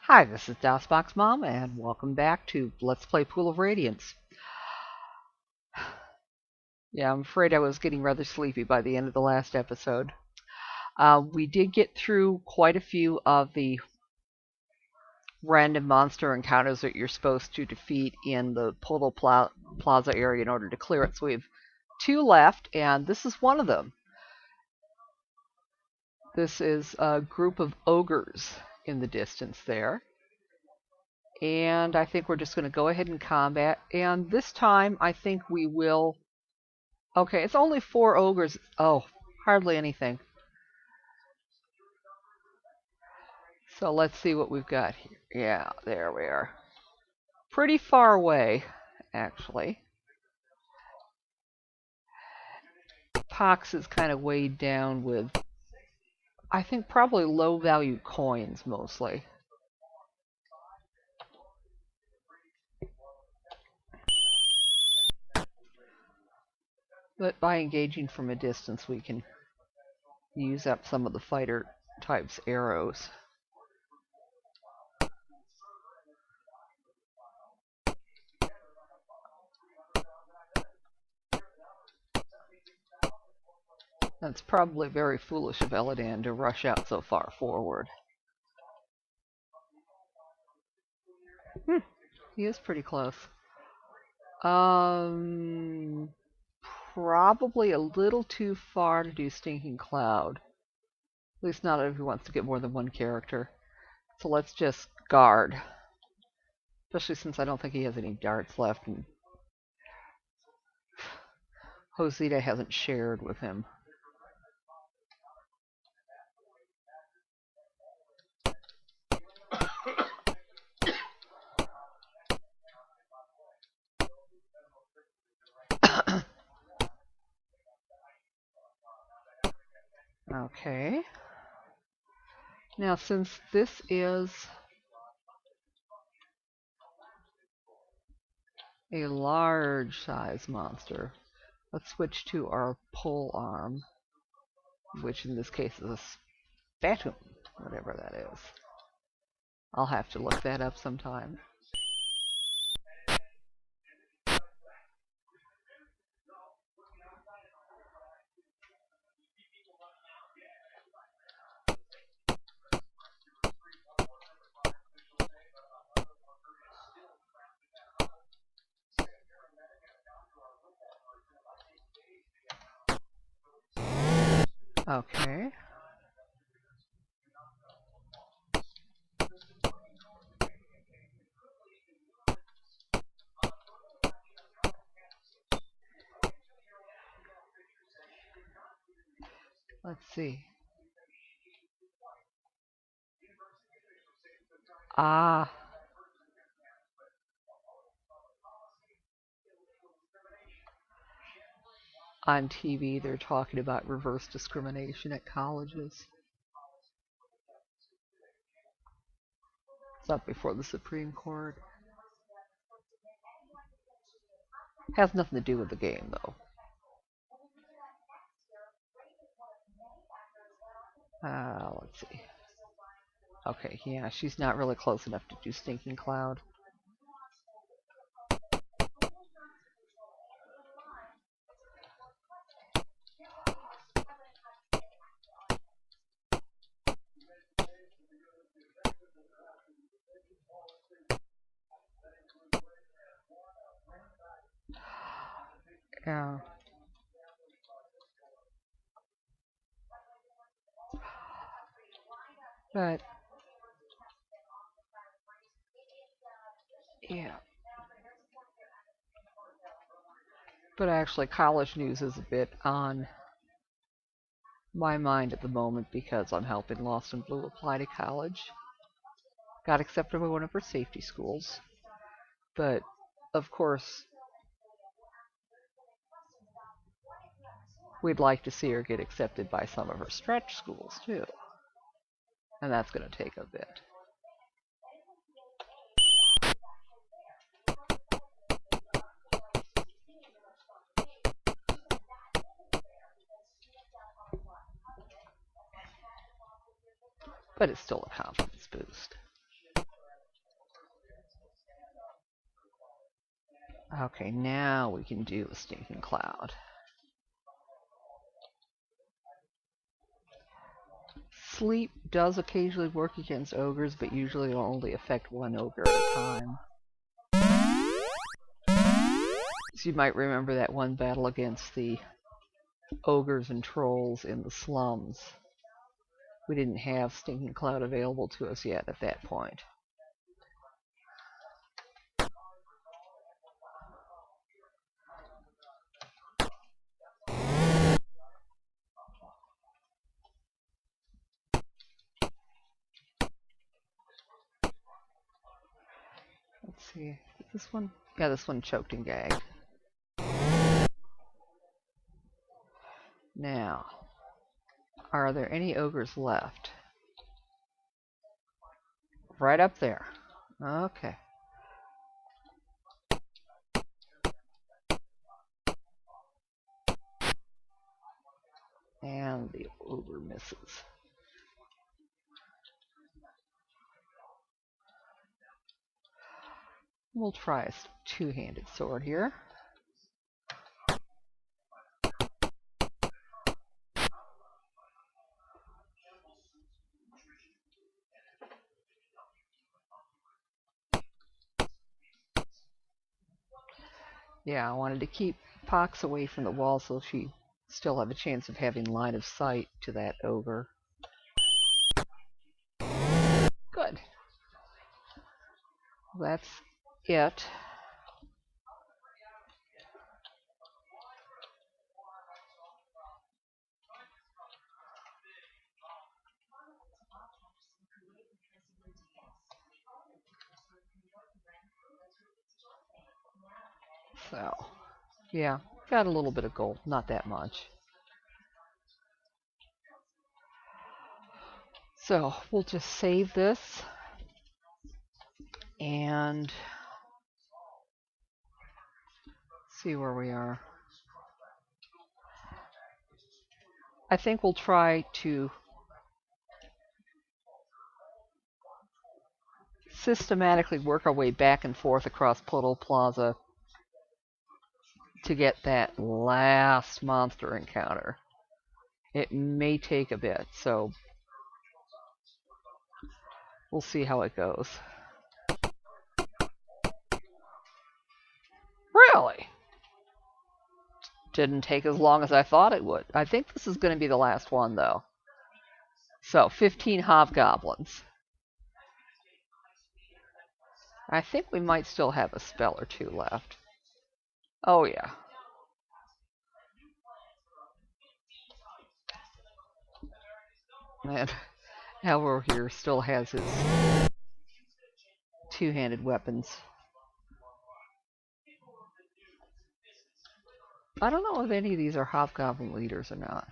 Hi, this is DOSBox Mom, and welcome back to Let's Play Pool of Radiance. Yeah, I'm afraid I was getting rather sleepy by the end of the last episode. We did get through quite a few of the random monster encounters that you're supposed to defeat in the Podol Plaza area in order to clear it. So we have two left, and this is one of them. This is a group of ogres in the distance there. And I think we're just going to go ahead and combat. And this time, I think we will... Okay, it's only 4 ogres. Oh, hardly anything. So let's see what we've got here. Yeah, there we are. Pretty far away, actually. Pox is kind of weighed down with, I think, probably low-value coins, mostly. But by engaging from a distance, we can use up some of the fighter type's arrows. That's probably very foolish of Eladan to rush out so far forward. He is pretty close. Probably a little too far to do Stinking Cloud. At least not if he wants to get more than one character. So let's just guard. Especially since I don't think he has any darts left, and Josita hasn't shared with him. Okay. Now, since this is a large size monster, let's switch to our pole arm, which in this case is a spatum, whatever that is. I'll have to look that up sometime. Okay. Let's see. Ah. On TV, they're talking about reverse discrimination at colleges. It's up before the Supreme Court. Has nothing to do with the game, though. Let's see. Okay, yeah, she's not really close enough to do Stinking Cloud. Yeah. But yeah. But actually, college news is a bit on my mind at the moment because I'm helping Lost and Blue apply to college. Got accepted by one of her safety schools. But, of course, we'd like to see her get accepted by some of her stretch schools, too. And that's going to take a bit. But it's still a confidence boost. Okay, now we can do a stinking cloud. Sleep does occasionally work against ogres, but usually it'll only affect one ogre at a time. So you might remember that one battle against the ogres and trolls in the slums. We didn't have Stinking Cloud available to us yet at that point. Let's see, this one? Yeah, this one choked and gagged. Now, are there any ogres left? Right up there. Okay. And the ogre misses. We'll try a two-handed sword here. Yeah, I wanted to keep Pox away from the wall so she still have a chance of having line of sight to that ogre. Good. That's it. So, yeah, got a little bit of gold, not that much. So, we'll just save this and see where we are. I think we'll try to systematically work our way back and forth across Podol Plaza to get that last monster encounter. It may take a bit, so we'll see how it goes. Really? Didn't take as long as I thought it would. I think this is going to be the last one, though. So, 15 hobgoblins. I think we might still have a spell or two left. Oh, yeah. And Elro here still has his two-handed weapons. I don't know if any of these are hobgoblin leaders or not.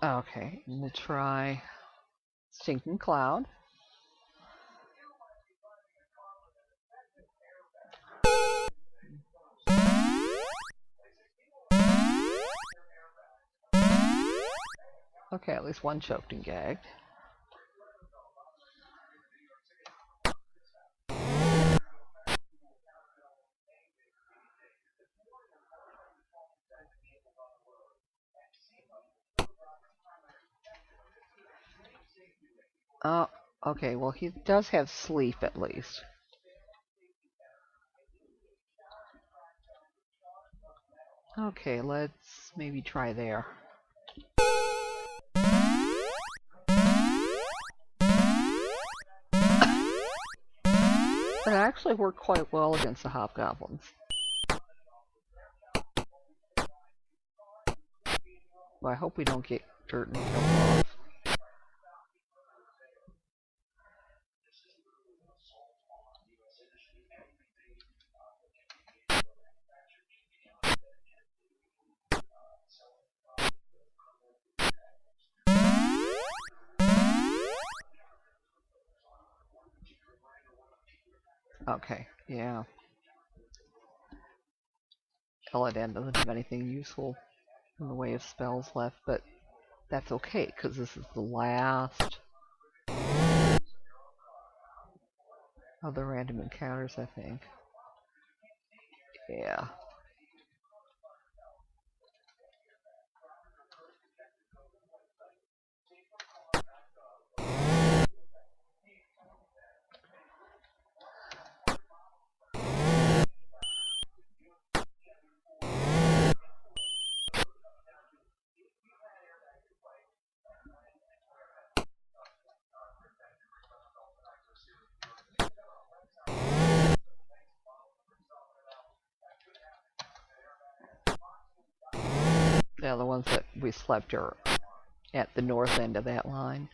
Okay, and we'll try Stinking Cloud. Okay, at least one choked and gagged. Oh, okay, well he does have sleep at least. Okay, let's maybe try there. It actually worked quite well against the hobgoblins. Well, I hope we don't get dirt and killed off. Okay, yeah. Eladan doesn't have anything useful in the way of spells left, but that's okay, because this is the last of the random encounters, I think. Yeah. Yeah, the ones that we slept are at the north end of that line.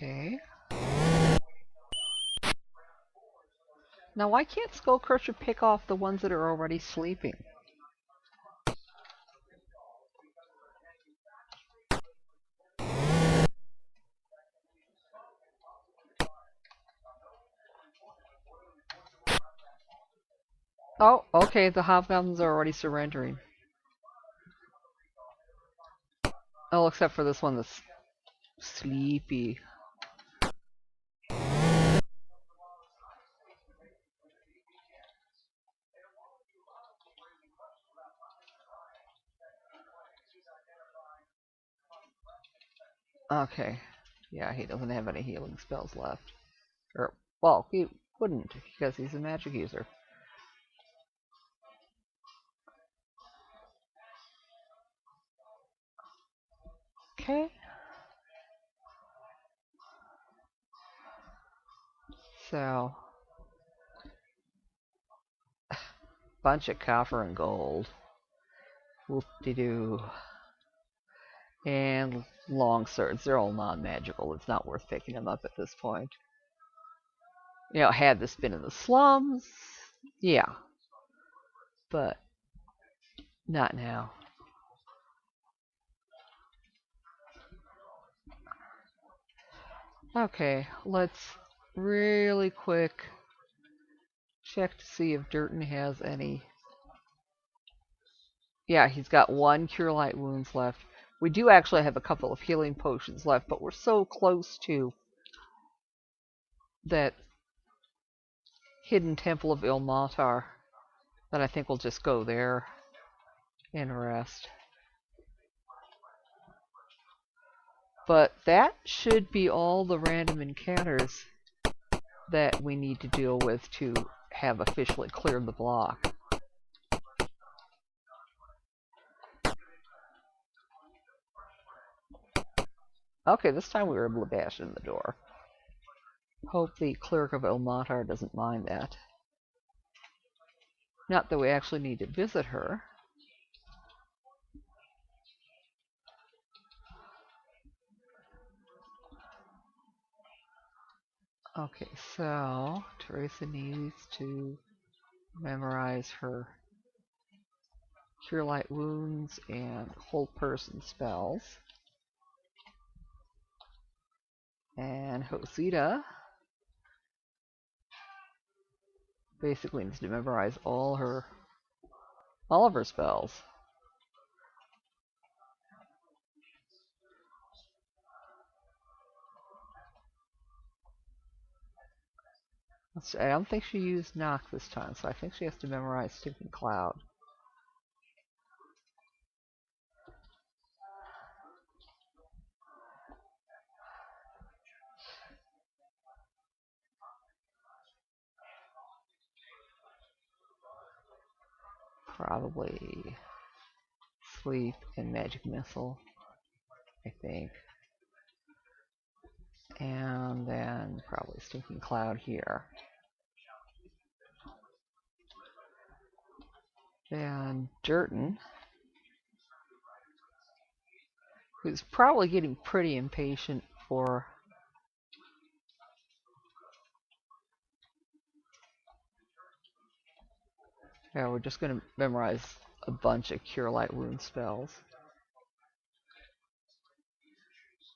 Okay. Now, why can't Skullcrusher pick off the ones that are already sleeping? Oh, okay, the hobgoblins are already surrendering. Oh, except for this one that's sleepy. Okay. Yeah, he doesn't have any healing spells left. Or, well, he wouldn't, because he's a magic user. Okay. So, bunch of copper and gold. Whoop-de-doo. And long swords. They're all non-magical. It's not worth picking them up at this point. You know, had this been in the slums, yeah. But not now. Okay, let's really quick check to see if Durton has any. Yeah, he's got one Cure Light Wounds left. We do actually have a couple of healing potions left, but we're so close to that hidden Temple of Ilmatar that I think we'll just go there and rest. But that should be all the random encounters that we need to deal with to have officially cleared the block. Okay, this time we were able to bash in the door. Hope the Cleric of Ilmatar doesn't mind that. Not that we actually need to visit her. Okay, so Teresa needs to memorize her Cure Light Wounds and Hold Person spells. And Hosita basically needs to memorize all of her spells. I don't think she used Knock this time, so I think she has to memorize Stinking Cloud. Probably Sleep and Magic Missile. I think. And then probably Stinking Cloud here. And Durton, who's probably getting pretty impatient for yeah, we're just going to memorize a bunch of Cure Light Wound spells.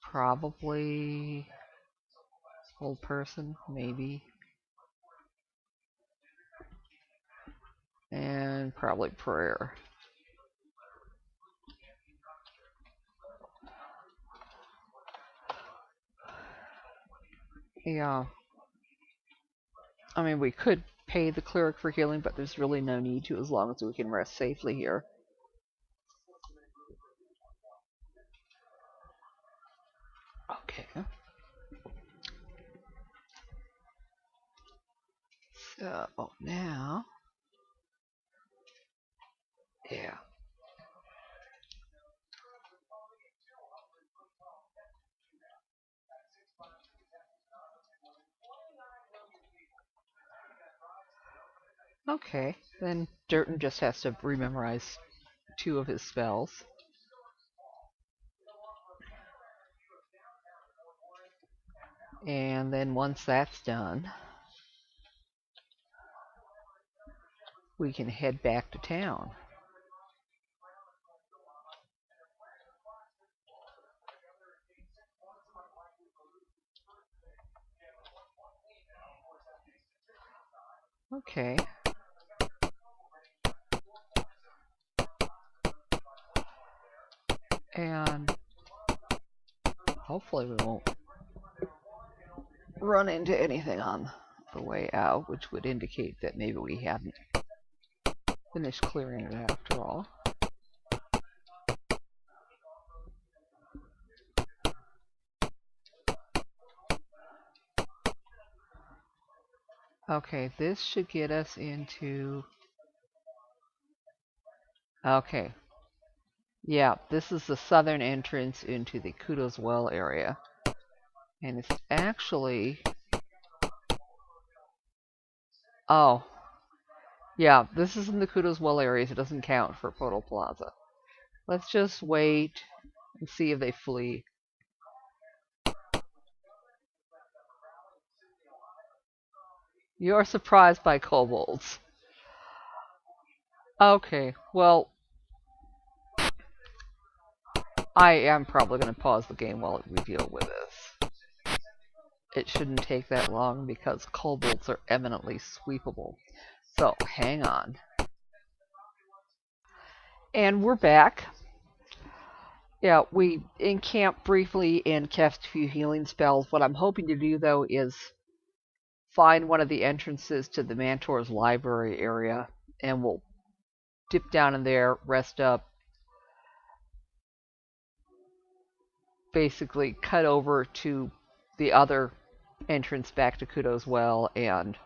Probably Old Person, maybe. And probably Prayer. Yeah. I mean, we could pay the cleric for healing, but there's really no need to as long as we can rest safely here. Okay. So, now... Yeah. Okay, then Durton just has to rememorize 2 of his spells. And then once that's done, we can head back to town. Okay. And hopefully we won't run into anything on the way out, which would indicate that maybe we hadn't finished clearing it after all. Okay, this should get us into... Okay. Yeah, this is the southern entrance into the Kuto's Well area. And it's actually... Oh. Yeah, this is in the Kuto's Well area, so it doesn't count for Podol Plaza. Let's just wait and see if they flee. You're surprised by kobolds. Okay, well... I am probably going to pause the game while we deal with this. It shouldn't take that long because kobolds are eminently sweepable. So, hang on. And we're back. Yeah, we encamped briefly and cast a few healing spells. What I'm hoping to do, though, is find one of the entrances to the Mantor's library area, and we'll dip down in there, rest up, basically cut over to the other entrance back to Kuto's Well, and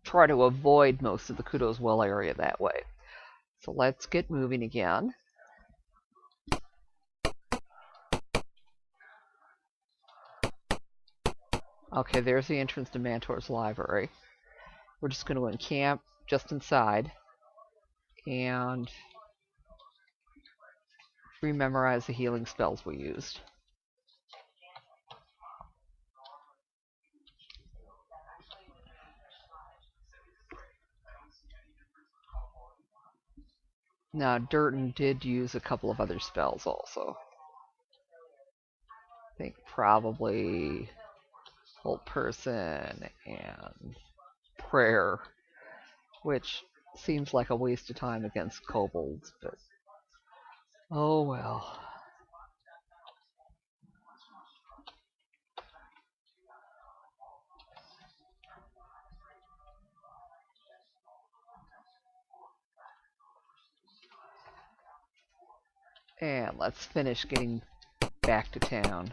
try to avoid most of the Kuto's Well area that way. So let's get moving again. Okay, there's the entrance to Mantor's library. We're just going to encamp just inside and rememorize the healing spells we used. Now, Durton did use a couple of other spells also. I think probably Old Person and Prayer, which seems like a waste of time against kobolds, but oh well. And let's finish getting back to town.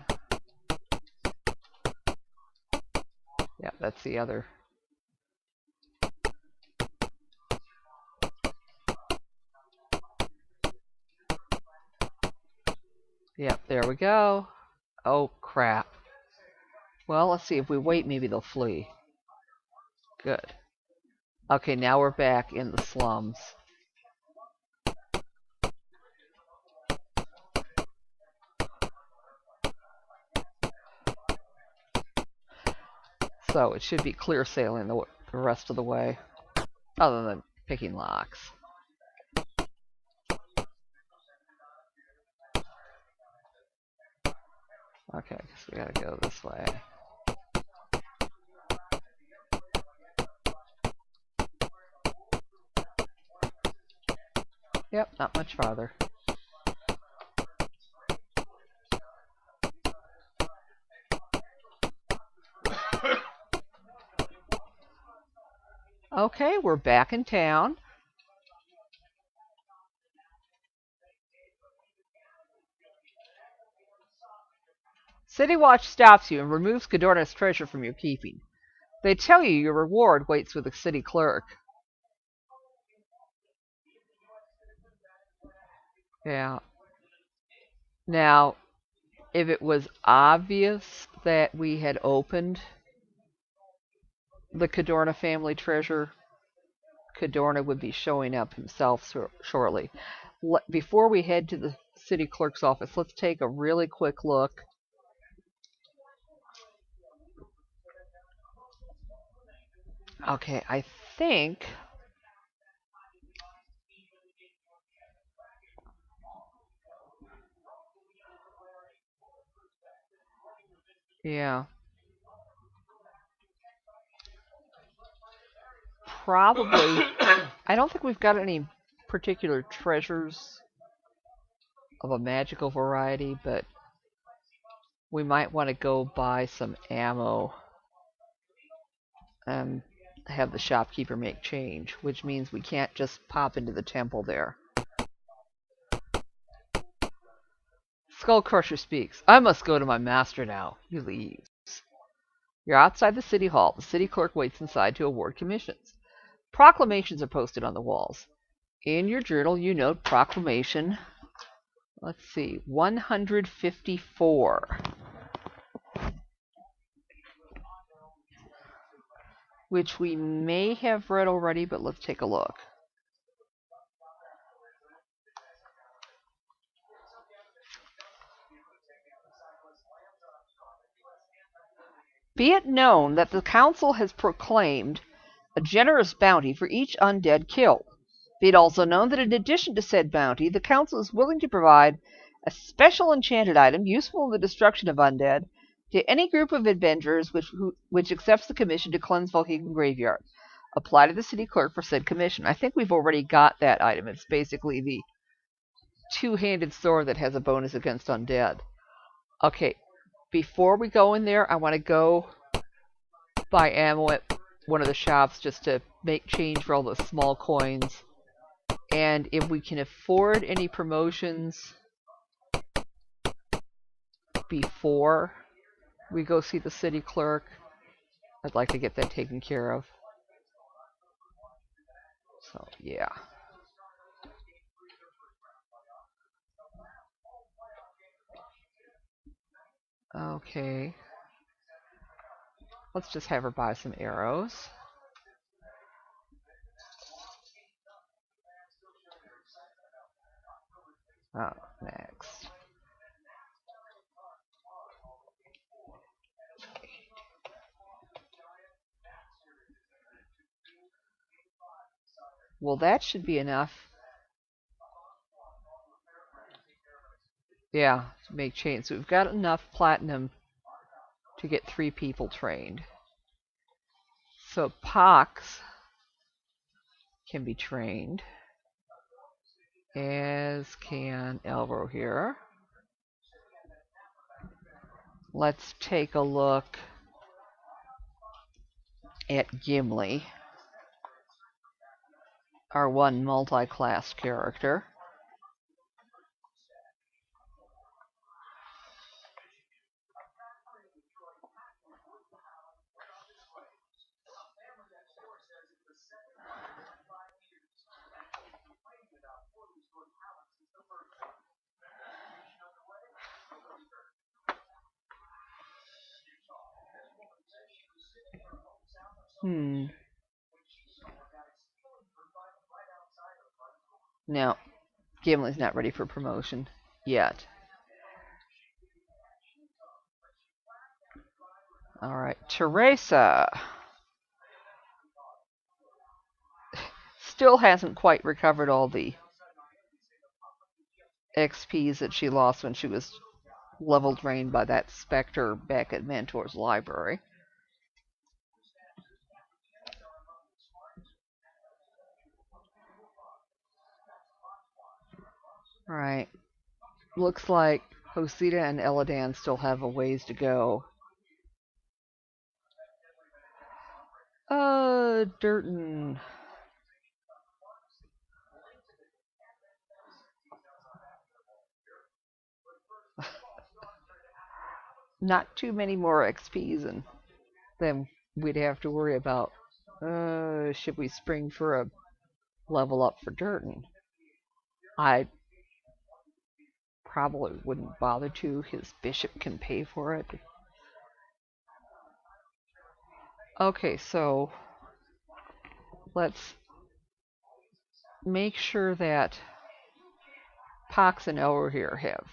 Yeah, that's the other. Yep, there we go. Oh, crap. Well, let's see. If we wait, maybe they'll flee. Good. Okay, now we're back in the slums. So it should be clear sailing the rest of the way. Other than picking locks. Okay, I guess we gotta go this way. Yep, not much farther. Okay, we're back in town. City Watch stops you and removes Cadorna's treasure from your keeping. They tell you your reward waits with the city clerk. Yeah. Now, if it was obvious that we had opened the Cadorna family treasure, Cadorna would be showing up himself shortly. Before we head to the city clerk's office, let's take a really quick look. Okay, I think... Yeah. Probably. I don't think we've got any particular treasures of a magical variety, but we might want to go buy some ammo and have the shopkeeper make change, which means we can't just pop into the temple there. Skull Crusher speaks. I must go to my master now. He leaves. You're outside the city hall. The city clerk waits inside to award commissions. Proclamations are posted on the walls. In your journal, you note proclamation, let's see, 154. Which we may have read already, but let's take a look. Be it known that the council has proclaimed a generous bounty for each undead killed. Be it also known that in addition to said bounty, the council is willing to provide a special enchanted item useful in the destruction of undead to any group of adventurers which accepts the commission to cleanse Volhegan Graveyard. Apply to the city clerk for said commission. I think we've already got that item. It's basically the two-handed sword that has a bonus against undead. Okay, before we go in there, I want to go buy ammo at one of the shops just to make change for all those small coins. And if we can afford any promotions before we go see the city clerk, I'd like to get that taken care of. So, yeah. Okay. Let's just have her buy some arrows. Oh, next. Well, that should be enough. Yeah, to make change. So we've got enough platinum to get 3 people trained. So Pox can be trained, as can Elro here. Let's take a look at Gimli, our one multi-class character. No, Gimli's not ready for promotion yet. Alright, Teresa still hasn't quite recovered all the XPs that she lost when she was level drained by that Spectre back at Mentor's library. Right. Looks like Hosita and Eladan still have a ways to go. Durton. Not too many more XPs than we'd have to worry about. Should we spring for a level up for Durton? I probably wouldn't bother to. His bishop can pay for it. Okay, so let's make sure that Pox and Elwer here have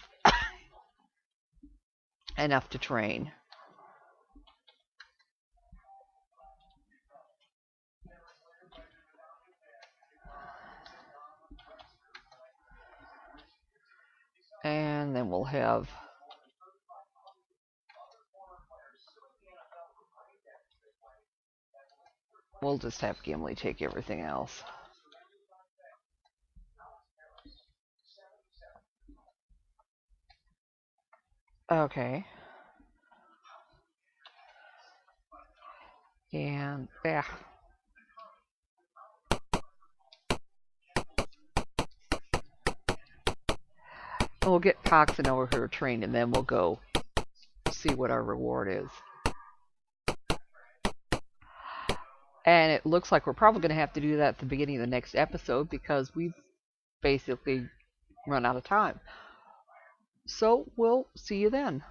enough to train. And then we'll just have Gimli take everything else. Okay. And yeah. We'll get Pox and over here trained, and then we'll go see what our reward is. And it looks like we're probably going to have to do that at the beginning of the next episode because we've basically run out of time. So we'll see you then.